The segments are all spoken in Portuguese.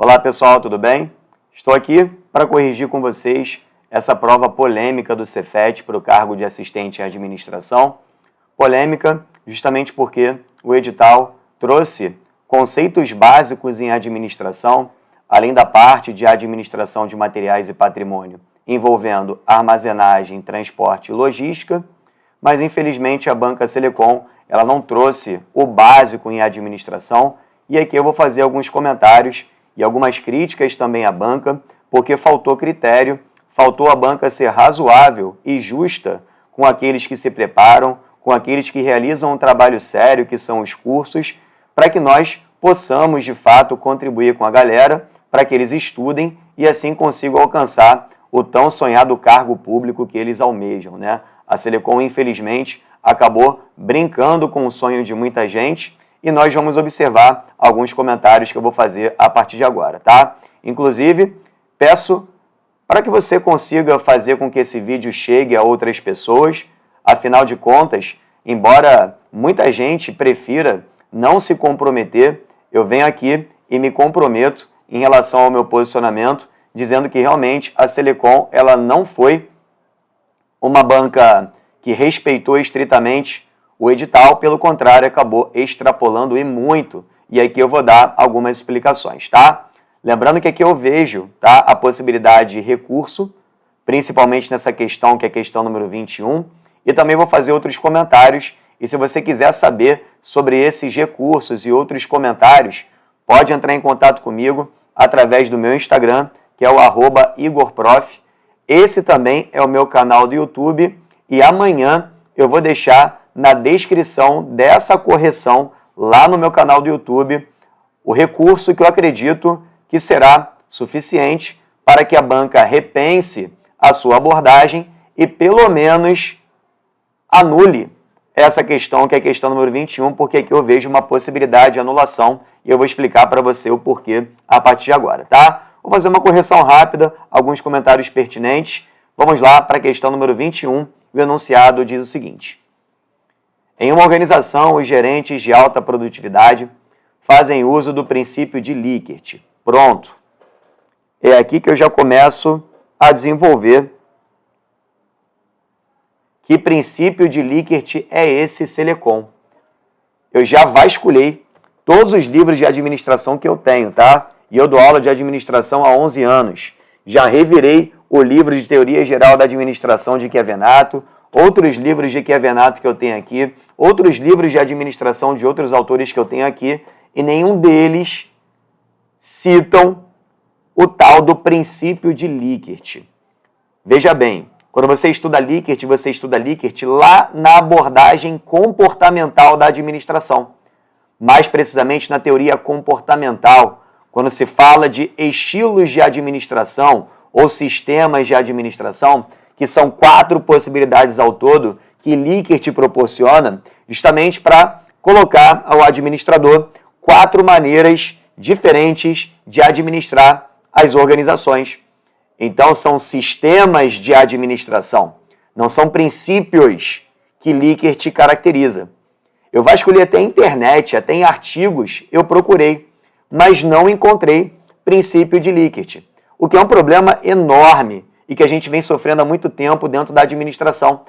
Olá pessoal, tudo bem? Estou aqui para corrigir com vocês essa prova polêmica do Cefet para o cargo de assistente em administração. Polêmica justamente porque o edital trouxe conceitos básicos em administração, além da parte de administração de materiais e patrimônio, envolvendo armazenagem, transporte e logística, mas infelizmente a banca Selecom ela não trouxe o básico em administração, e aqui eu vou fazer alguns comentários e algumas críticas também à banca, porque faltou critério, faltou a banca ser razoável e justa com aqueles que se preparam, com aqueles que realizam um trabalho sério, que são os cursos, para que nós possamos, de fato, contribuir com a galera, para que eles estudem e assim consigam alcançar o tão sonhado cargo público que eles almejam, né? A Selecom, infelizmente, acabou brincando com o sonho de muita gente e nós vamos observar alguns comentários que eu vou fazer a partir de agora, tá? Inclusive, peço para que você consiga fazer com que esse vídeo chegue a outras pessoas. Afinal de contas, embora muita gente prefira não se comprometer, eu venho aqui e me comprometo em relação ao meu posicionamento, dizendo que realmente a Selecom ela não foi uma banca que respeitou estritamente o edital, pelo contrário, acabou extrapolando e muito. E aqui eu vou dar algumas explicações, tá? Lembrando que aqui eu vejo, tá, a possibilidade de recurso, principalmente nessa questão, que é a questão número 21, e também vou fazer outros comentários. E se você quiser saber sobre esses recursos e outros comentários, pode entrar em contato comigo através do meu Instagram, que é o @igorprof. Esse também é o meu canal do YouTube e amanhã eu vou deixar na descrição dessa correção lá no meu canal do YouTube o recurso que eu acredito que será suficiente para que a banca repense a sua abordagem e pelo menos anule essa questão, que é a questão número 21, porque aqui eu vejo uma possibilidade de anulação e eu vou explicar para você o porquê a partir de agora, tá? Vou fazer uma correção rápida, alguns comentários pertinentes. Vamos lá para a questão número 21. O enunciado diz o seguinte: em uma organização, os gerentes de alta produtividade fazem uso do princípio de Likert. Pronto. É aqui que eu já começo a desenvolver que princípio de Likert é esse Selecom. Eu já vasculhei todos os livros de administração que eu tenho, tá? E eu dou aula de administração há 11 anos. Já revirei o livro de Teoria Geral da Administração de Chiavenato, outros livros de Chiavenato que eu tenho aqui, outros livros de administração de outros autores que eu tenho aqui, e nenhum deles citam o tal do princípio de Likert. Veja bem, quando você estuda Likert lá na abordagem comportamental da administração. Mais precisamente na teoria comportamental, quando se fala de estilos de administração ou sistemas de administração, que são 4 possibilidades ao todo que Likert proporciona, justamente para colocar ao administrador 4 maneiras diferentes de administrar as organizações. Então, são sistemas de administração, não são princípios que Likert caracteriza. Eu vasculhei até a internet, até em artigos, eu procurei, mas não encontrei princípio de Likert, o que é um problema enorme e que a gente vem sofrendo há muito tempo dentro da administração,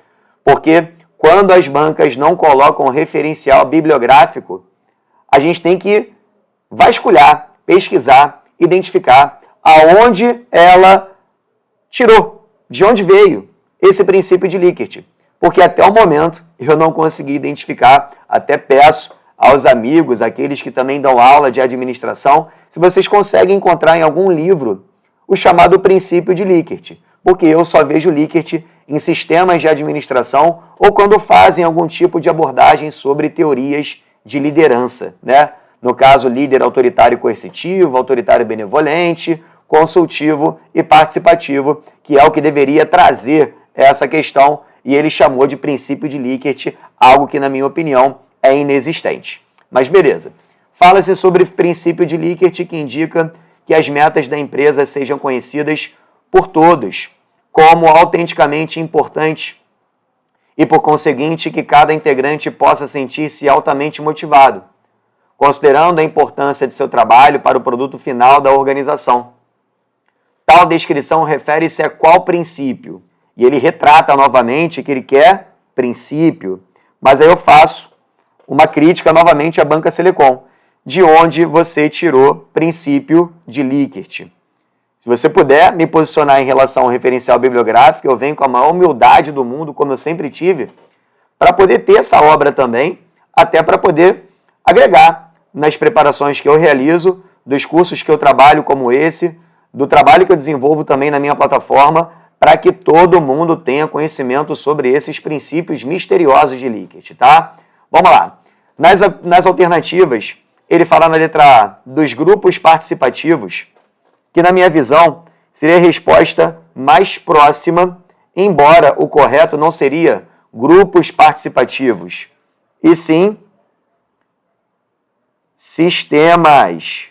porque quando as bancas não colocam referencial bibliográfico, a gente tem que vasculhar, pesquisar, identificar aonde ela tirou, de onde veio esse princípio de Likert, porque até o momento eu não consegui identificar. Até peço aos amigos, aqueles que também dão aula de administração, se vocês conseguem encontrar em algum livro o chamado princípio de Likert, porque eu só vejo Likert em sistemas de administração ou quando fazem algum tipo de abordagem sobre teorias de liderança, né? No caso, líder autoritário coercitivo, autoritário benevolente, consultivo e participativo, que é o que deveria trazer essa questão, e ele chamou de princípio de Likert, algo que, na minha opinião, é inexistente. Mas beleza. Fala-se sobre o princípio de Likert, que indica que as metas da empresa sejam conhecidas por todos como autenticamente importantes e, por conseguinte, que cada integrante possa sentir-se altamente motivado. considerando a importância de seu trabalho para o produto final da organização. Tal descrição refere-se a qual princípio? E ele retrata novamente que ele quer princípio. Mas aí eu faço uma crítica novamente à Banca Selecom, de onde você tirou princípio de Likert. Se você puder me posicionar em relação ao referencial bibliográfico, eu venho com a maior humildade do mundo, como eu sempre tive, para poder ter essa obra também, até para poder agregar nas preparações que eu realizo, dos cursos que eu trabalho como esse, do trabalho que eu desenvolvo também na minha plataforma, para que todo mundo tenha conhecimento sobre esses princípios misteriosos de Likert, tá? Vamos lá. Nas alternativas, ele fala na letra A dos grupos participativos, que na minha visão seria a resposta mais próxima, embora o correto não seria grupos participativos, e sim sistemas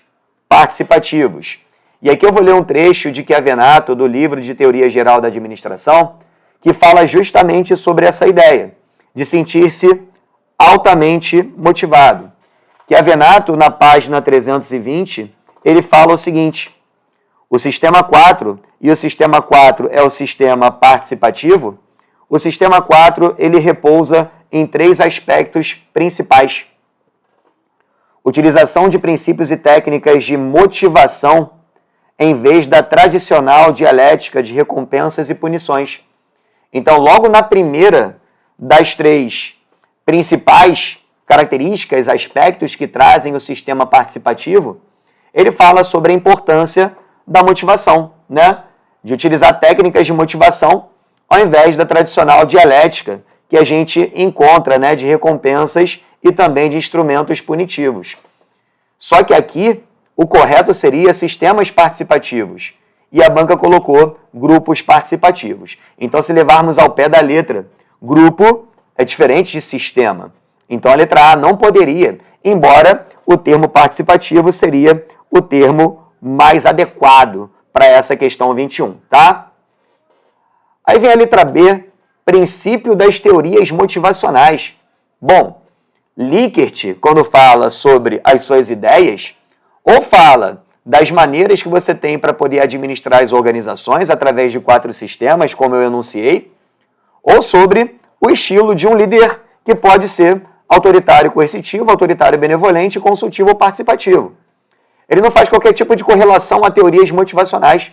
participativos. E aqui eu vou ler um trecho de Chiavenato, do livro de Teoria Geral da Administração, que fala justamente sobre essa ideia de sentir-se altamente motivado. Chiavenato, na página 320, ele fala o seguinte: o sistema 4, e o sistema 4 é o sistema participativo, o sistema 4 ele repousa em 3 aspectos principais. Utilização de princípios e técnicas de motivação em vez da tradicional dialética de recompensas e punições. Então, logo na primeira das 3 principais características, aspectos que trazem o sistema participativo, ele fala sobre a importância da motivação, né? De utilizar técnicas de motivação ao invés da tradicional dialética que a gente encontra, né, de recompensas e também de instrumentos punitivos. Só que aqui o correto seria sistemas participativos e a banca colocou grupos participativos. Então, se levarmos ao pé da letra, grupo é diferente de sistema. Então, a letra A não poderia, embora o termo participativo seria o termo mais adequado para essa questão 21, tá? Aí vem a letra B, princípio das teorias motivacionais. Bom, Likert, quando fala sobre as suas ideias, ou fala das maneiras que você tem para poder administrar as organizações através de 4 sistemas, como eu enunciei, ou sobre o estilo de um líder que pode ser autoritário coercitivo, autoritário benevolente, consultivo ou participativo. Ele não faz qualquer tipo de correlação a teorias motivacionais.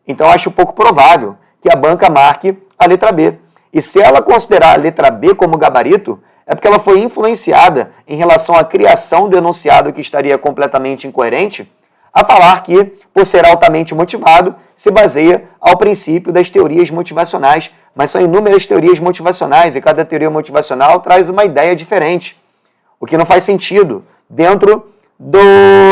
Então, acho pouco provável que a banca marque a letra B. E se ela considerar a letra B como gabarito, é porque ela foi influenciada em relação à criação do enunciado que estaria completamente incoerente, a falar que, por ser altamente motivado, se baseia ao princípio das teorias motivacionais. Mas são inúmeras teorias motivacionais e cada teoria motivacional traz uma ideia diferente, o que não faz sentido dentro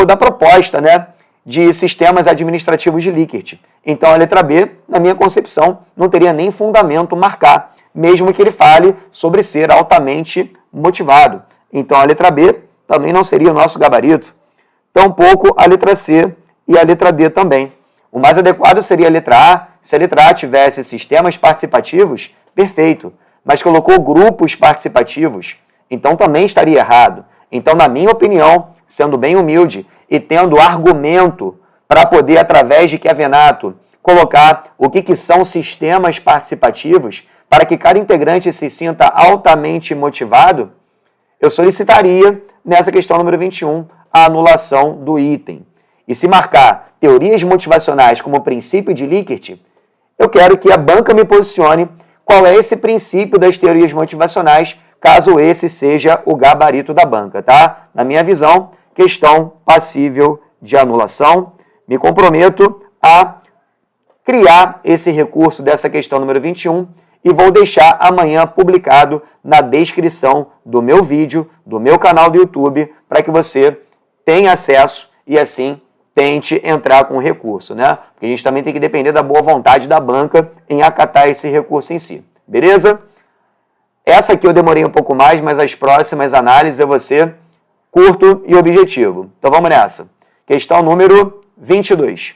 da proposta, né, de sistemas administrativos de Likert. Então, a letra B, na minha concepção, não teria nem fundamento marcar, mesmo que ele fale sobre ser altamente motivado. Então, a letra B também não seria o nosso gabarito. Tampouco a letra C e a letra D também. O mais adequado seria a letra A. Se a letra A tivesse sistemas participativos, perfeito. Mas colocou grupos participativos, então também estaria errado. Então, na minha opinião, sendo bem humilde e tendo argumento para poder, através de Chiavenato, colocar o que são sistemas participativos, para que cada integrante se sinta altamente motivado, eu solicitaria, nessa questão número 21, a anulação do item. E se marcar teorias motivacionais como princípio de Likert, eu quero que a banca me posicione qual é esse princípio das teorias motivacionais, caso esse seja o gabarito da banca, tá? Na minha visão, questão passível de anulação. Me comprometo a criar esse recurso dessa questão número 21 e vou deixar amanhã publicado na descrição do meu vídeo, do meu canal do YouTube, para que você tenha acesso e assim tente entrar com o recurso, né? Porque a gente também tem que depender da boa vontade da banca em acatar esse recurso em si. Beleza? Essa aqui eu demorei um pouco mais, mas as próximas análises eu vou ser curto e objetivo. Então vamos nessa. Questão número 22.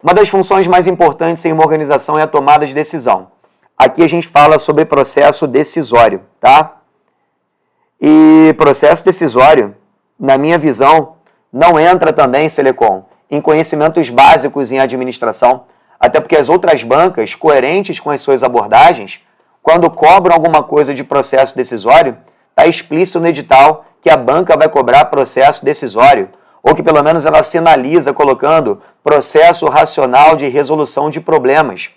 Uma das funções mais importantes em uma organização é a tomada de decisão. Aqui a gente fala sobre processo decisório, tá? E processo decisório, na minha visão, não entra também, Selecom, em conhecimentos básicos em administração, até porque as outras bancas, coerentes com as suas abordagens, quando cobram alguma coisa de processo decisório, está explícito no edital que a banca vai cobrar processo decisório, ou que pelo menos ela sinaliza colocando processo racional de resolução de problemas.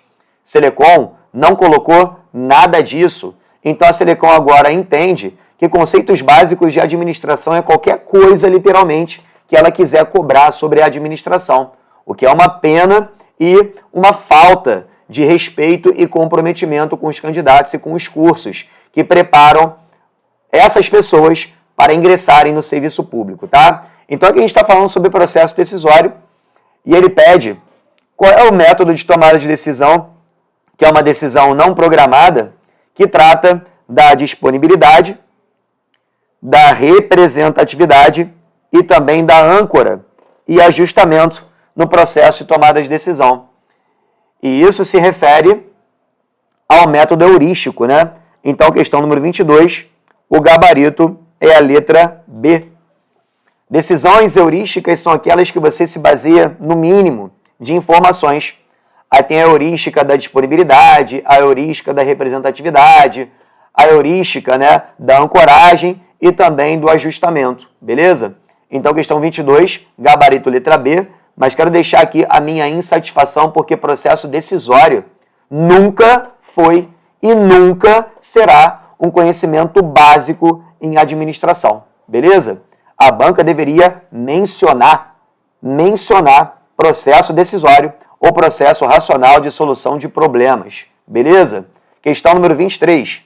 Selecom não colocou nada disso. Então a Selecom agora entende que conceitos básicos de administração é qualquer coisa, literalmente, que ela quiser cobrar sobre a administração, o que é uma pena e uma falta de respeito e comprometimento com os candidatos e com os cursos que preparam essas pessoas para ingressarem no serviço público, tá? Então aqui a gente está falando sobre processo decisório e ele pede qual é o método de tomada de decisão, que é uma decisão não programada, que trata da disponibilidade, da representatividade e também da âncora e ajustamento no processo de tomada de decisão. E isso se refere ao método heurístico, né? Então, questão número 22, o gabarito é a letra B. Decisões heurísticas são aquelas que você se baseia no mínimo de informações. Aí tem a heurística da disponibilidade, a heurística da representatividade, a heurística, né, da ancoragem e também do ajustamento, beleza? Então, questão 22, gabarito letra B, mas quero deixar aqui a minha insatisfação porque processo decisório nunca foi e nunca será um conhecimento básico em administração, beleza? A banca deveria mencionar processo decisório ou processo racional de solução de problemas, beleza? Questão número 23.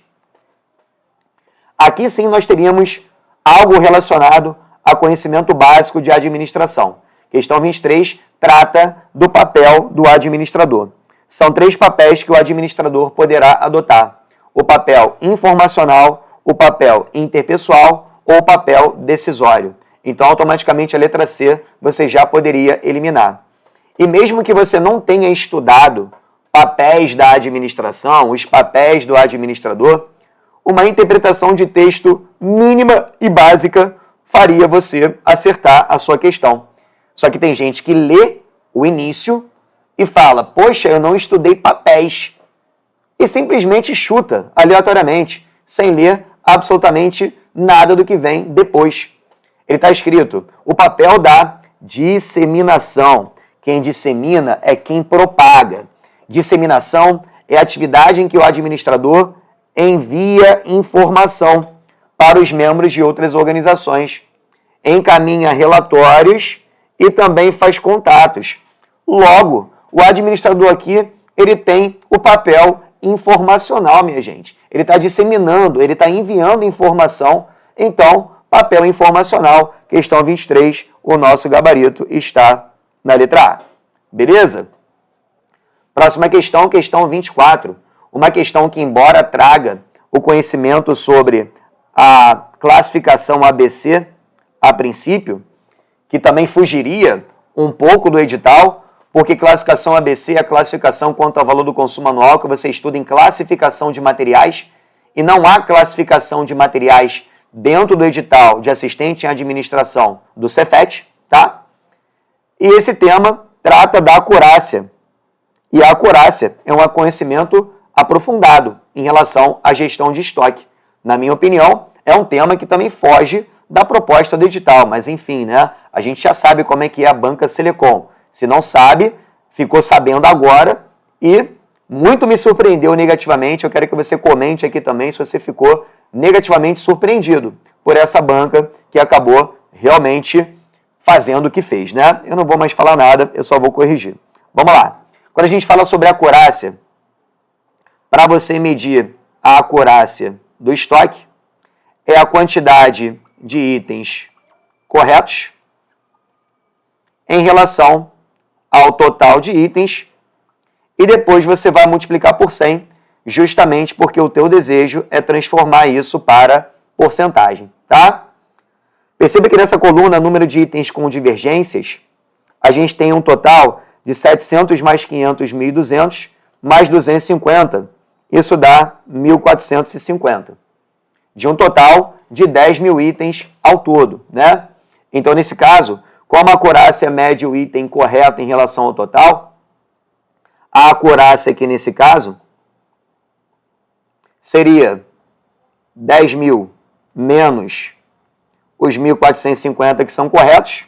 Aqui sim nós teríamos algo relacionado a conhecimento básico de administração. Questão 23 trata do papel do administrador. São 3 papéis que o administrador poderá adotar: o papel informacional, o papel interpessoal ou o papel decisório. Então, automaticamente, a letra C você já poderia eliminar. E mesmo que você não tenha estudado papéis da administração, os papéis do administrador, uma interpretação de texto mínima e básica faria você acertar a sua questão. Só que tem gente que lê o início e fala: poxa, eu não estudei papéis. E simplesmente chuta aleatoriamente, sem ler absolutamente nada do que vem depois. Ele está escrito: o papel da disseminação. Quem dissemina é quem propaga. Disseminação é a atividade em que o administrador envia informação para os membros de outras organizações, encaminha relatórios e também faz contatos. Logo, o administrador aqui, ele tem o papel informacional, minha gente. Ele está disseminando, ele está enviando informação. Então, papel informacional, questão 23, o nosso gabarito está na letra A. Beleza? Próxima questão, questão 24. Uma questão que, embora traga o conhecimento sobre a classificação ABC, a princípio, que também fugiria um pouco do edital, porque classificação ABC é a classificação quanto ao valor do consumo anual que você estuda em classificação de materiais, e não há classificação de materiais dentro do edital de assistente em administração do Cefet, tá? E esse tema trata da acurácia. E a acurácia é um conhecimento aprofundado em relação à gestão de estoque. Na minha opinião, é um tema que também foge da proposta do edital, mas enfim, né? A gente já sabe como é que é a banca Selecom. Se não sabe, ficou sabendo agora e muito me surpreendeu negativamente. Eu quero que você comente aqui também se você ficou negativamente surpreendido por essa banca que acabou realmente fazendo o que fez, né? Eu não vou mais falar nada, eu só vou corrigir. Vamos lá. Quando a gente fala sobre a acurácia, para você medir a acurácia do estoque, é a quantidade de itens corretos em relação ao total de itens e depois você vai multiplicar por 100, justamente porque o teu desejo é transformar isso para porcentagem, tá? Perceba que nessa coluna, número de itens com divergências, a gente tem um total de 700 mais 500, 1.200, mais 250. Isso dá 1.450. De um total de 10 mil itens ao todo, né? Então, nesse caso, como a acurácia mede o item correto em relação ao total, a acurácia aqui nesse caso seria 10 mil menos os 1.450 que são corretos,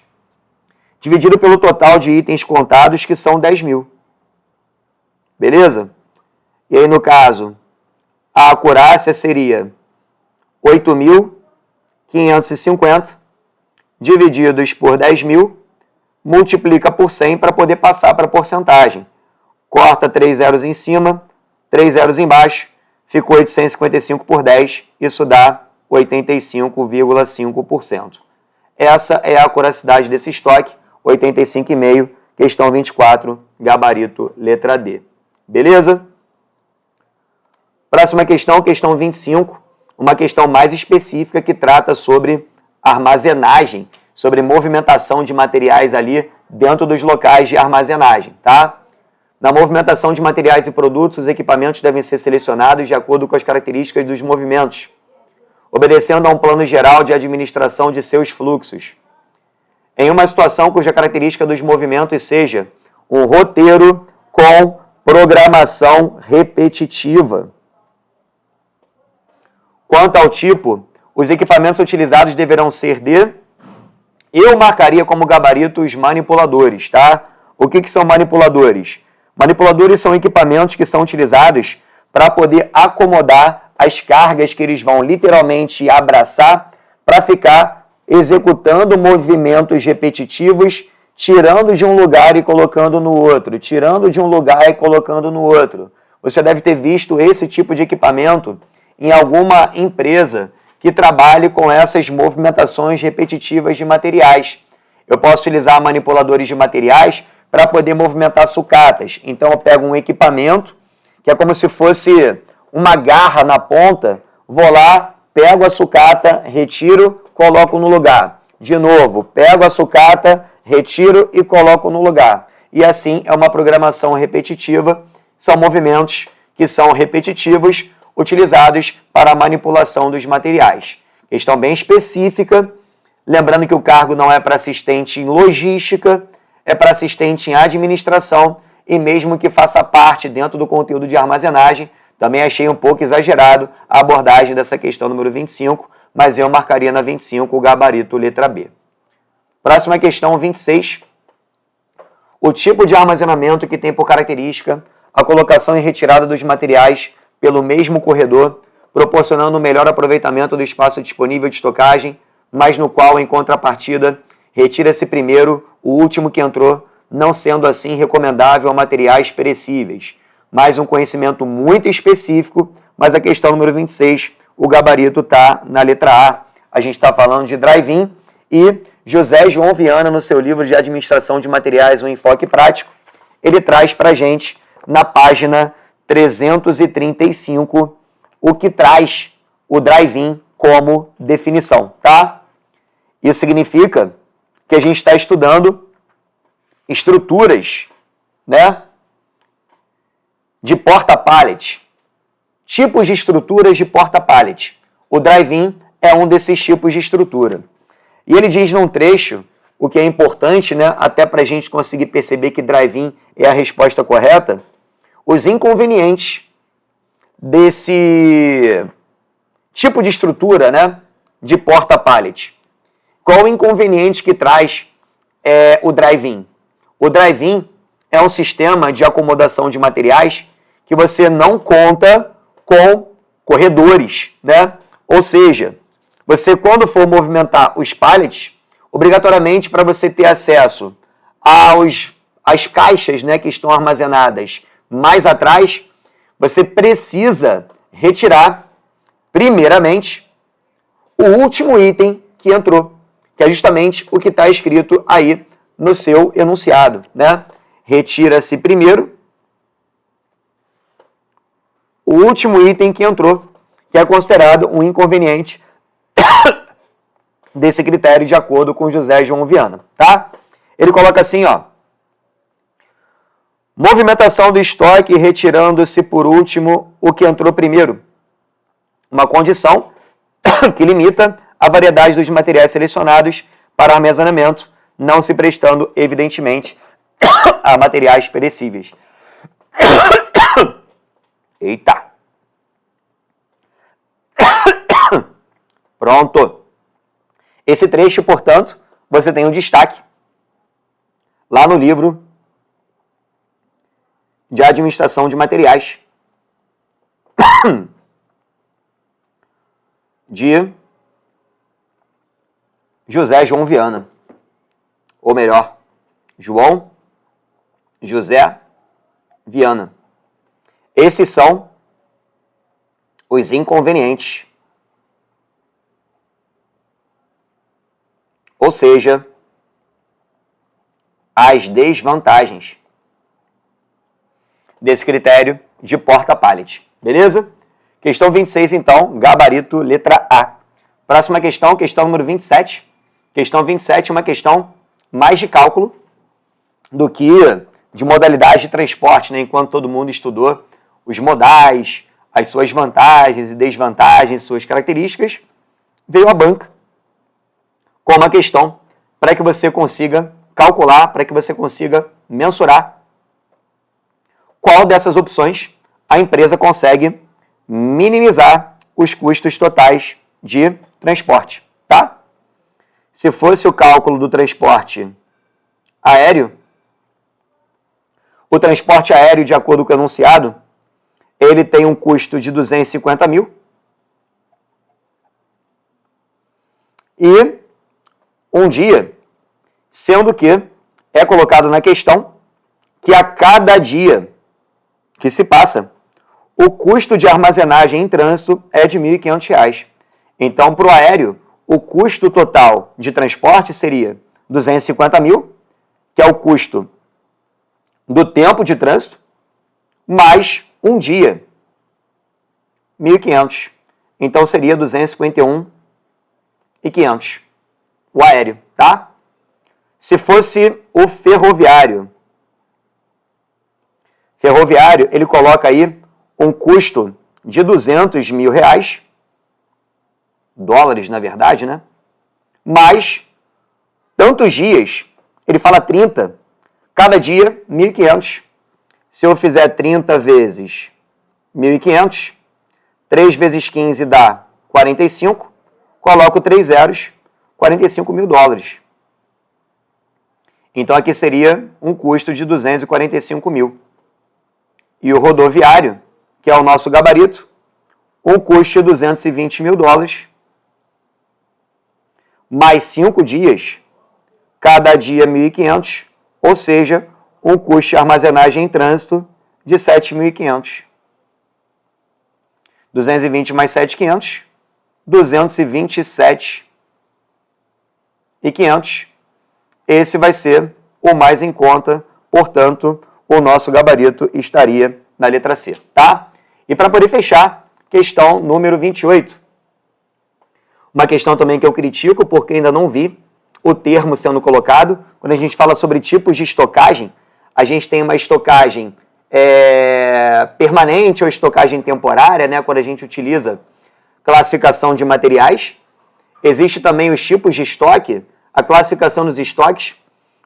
dividido pelo total de itens contados, que são 10 mil. Beleza? E aí, no caso, a acurácia seria 8.550 divididos por 10 mil, multiplica por 100 para poder passar para a porcentagem. Corta 3 zeros em cima, 3 zeros embaixo, ficou 855 por 10, isso dá 85,5%. Essa é a acuracidade desse estoque, 85,5, questão 24, gabarito letra D. Beleza? Próxima questão, questão 25, uma questão mais específica que trata sobre armazenagem, sobre movimentação de materiais ali dentro dos locais de armazenagem, tá? Na movimentação de materiais e produtos, os equipamentos devem ser selecionados de acordo com as características dos movimentos, obedecendo a um plano geral de administração de seus fluxos. Em uma situação cuja característica dos movimentos seja um roteiro com programação repetitiva. Quanto ao tipo, os equipamentos utilizados deverão ser de... Eu marcaria como gabarito os manipuladores, tá? O que são manipuladores? Manipuladores são equipamentos que são utilizados para poder acomodar as cargas que eles vão literalmente abraçar para ficar executando movimentos repetitivos, tirando de um lugar e colocando no outro, tirando de um lugar e colocando no outro. Você deve ter visto esse tipo de equipamento em alguma empresa que trabalhe com essas movimentações repetitivas de materiais. Eu posso utilizar manipuladores de materiais para poder movimentar sucatas. Então eu pego um equipamento que é como se fosse uma garra na ponta, vou lá, pego a sucata, retiro, coloco no lugar. De novo, pego a sucata, retiro e coloco no lugar. E assim é uma programação repetitiva, são movimentos que são repetitivos, utilizados para a manipulação dos materiais. Questão bem específica, lembrando que o cargo não é para assistente em logística, é para assistente em administração, e mesmo que faça parte dentro do conteúdo de armazenagem, também achei um pouco exagerado a abordagem dessa questão número 25, mas eu marcaria na 25 o gabarito letra B. Próxima questão, 26. O tipo de armazenamento que tem por característica a colocação e retirada dos materiais pelo mesmo corredor, proporcionando um melhor aproveitamento do espaço disponível de estocagem, mas no qual, em contrapartida, retira-se primeiro o último que entrou, não sendo assim recomendável a materiais perecíveis. Mais um conhecimento muito específico, mas a questão número 26, o gabarito está na letra A. A gente está falando de drive-in e José João Viana, no seu livro de Administração de Materiais, um enfoque prático, ele traz para a gente, na página 335, o que traz o drive-in como definição, tá? Isso significa que a gente está estudando estruturas, né, de porta-pallet, tipos de estruturas de porta-pallet. O drive-in é um desses tipos de estrutura. E ele diz num trecho, o que é importante, né, até para a gente conseguir perceber que drive-in é a resposta correta, os inconvenientes desse tipo de estrutura, né, de porta-pallet. Qual o inconveniente que traz o drive-in? O drive-in é um sistema de acomodação de materiais que você não conta com corredores, né? Ou seja, você quando for movimentar os pallets, obrigatoriamente para você ter acesso às caixas, né, que estão armazenadas mais atrás, você precisa retirar, primeiramente, o último item que entrou, que é justamente o que está escrito aí no seu enunciado, né? Retira-se primeiro o último item que entrou, que é considerado um inconveniente desse critério de acordo com José João Viana, tá? Ele coloca assim, ó: movimentação do estoque retirando-se por último o que entrou primeiro. Uma condição que limita a variedade dos materiais selecionados para armazenamento, não se prestando, evidentemente, a materiais perecíveis. Eita! Pronto. Esse trecho, portanto, você tem um destaque lá no livro de administração de materiais de José João Viana. Ou melhor, João José Viana. Esses são os inconvenientes. Ou seja, as desvantagens desse critério de porta-pallet. Beleza? Questão 26, então, gabarito, letra A. Próxima questão, questão número 27. Questão 27 é uma questão mais de cálculo do que de modalidade de transporte, né? Enquanto todo mundo estudou os modais, as suas vantagens e desvantagens, suas características, veio a banca com uma questão para que você consiga calcular, para que você consiga mensurar qual dessas opções a empresa consegue minimizar os custos totais de transporte, tá? Se fosse o cálculo do transporte aéreo, o transporte aéreo, de acordo com o enunciado, ele tem um custo de 250 mil e um dia, sendo que é colocado na questão que a cada dia que se passa, o custo de armazenagem em trânsito é de R$ 1.500. Então, para o aéreo, o custo total de transporte seria 250 mil, que é o custo do tempo de trânsito, mais um dia, 1.500. Então, seria 251.500. O aéreo, tá? Se fosse o ferroviário, ele coloca aí um custo de 200 mil reais, dólares, na verdade, né? Mais tantos dias, ele fala 30, cada dia 1.500. Se eu fizer 30 vezes 1.500, 3 vezes 15 dá 45, coloco 3 zeros, 45 mil dólares. Então, aqui seria um custo de 245 mil. E o rodoviário, que é o nosso gabarito, um custo de 220 mil dólares, mais 5 dias, cada dia 1.500, ou seja, um custo de armazenagem em trânsito de 7.500. 220 mais 7.500, 227.500. Esse vai ser o mais em conta, portanto, o nosso gabarito estaria na letra C, tá? E para poder fechar, questão número 28. Uma questão também que eu critico, porque ainda não vi o termo sendo colocado. Quando a gente fala sobre tipos de estocagem, a gente tem uma estocagem permanente ou estocagem temporária, né? Quando a gente utiliza classificação de materiais. Existe também os tipos de estoque, a classificação dos estoques,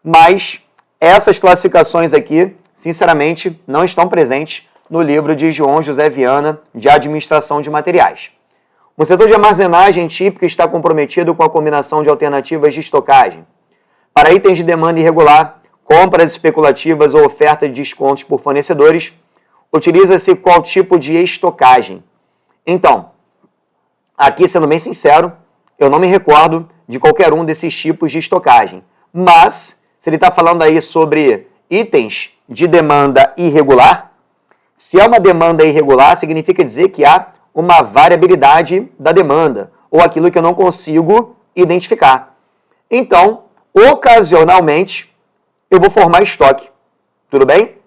mas essas classificações aqui, sinceramente, não estão presentes no livro de João José Viana de Administração de Materiais. O setor de armazenagem típico está comprometido com a combinação de alternativas de estocagem. Para itens de demanda irregular, compras especulativas ou oferta de descontos por fornecedores, utiliza-se qual tipo de estocagem? Então, aqui, sendo bem sincero, eu não me recordo de qualquer um desses tipos de estocagem. Mas, se ele está falando aí sobre itens de demanda irregular, se é uma demanda irregular, significa dizer que há uma variabilidade da demanda, ou aquilo que eu não consigo identificar. Então, ocasionalmente, eu vou formar estoque. Tudo bem?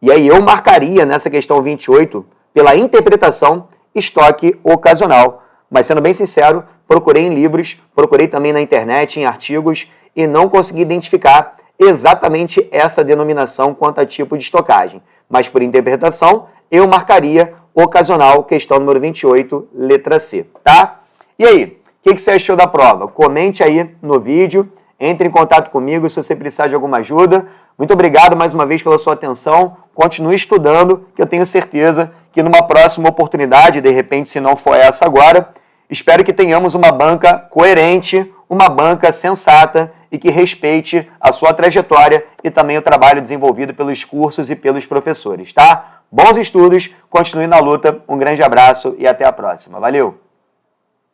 E aí eu marcaria nessa questão 28, pela interpretação, estoque ocasional. Mas, sendo bem sincero, procurei em livros, procurei também na internet, em artigos, e não consegui identificar exatamente essa denominação quanto a tipo de estocagem. Mas, por interpretação, eu marcaria ocasional, questão número 28, letra C, tá? E aí, o que você achou da prova? Comente aí no vídeo, entre em contato comigo se você precisar de alguma ajuda. Muito obrigado mais uma vez pela sua atenção. Continue estudando, que eu tenho certeza que numa próxima oportunidade, de repente, se não for essa agora, espero que tenhamos uma banca coerente, uma banca sensata e que respeite a sua trajetória e também o trabalho desenvolvido pelos cursos e pelos professores, tá? Bons estudos, continue na luta, um grande abraço e até a próxima. Valeu!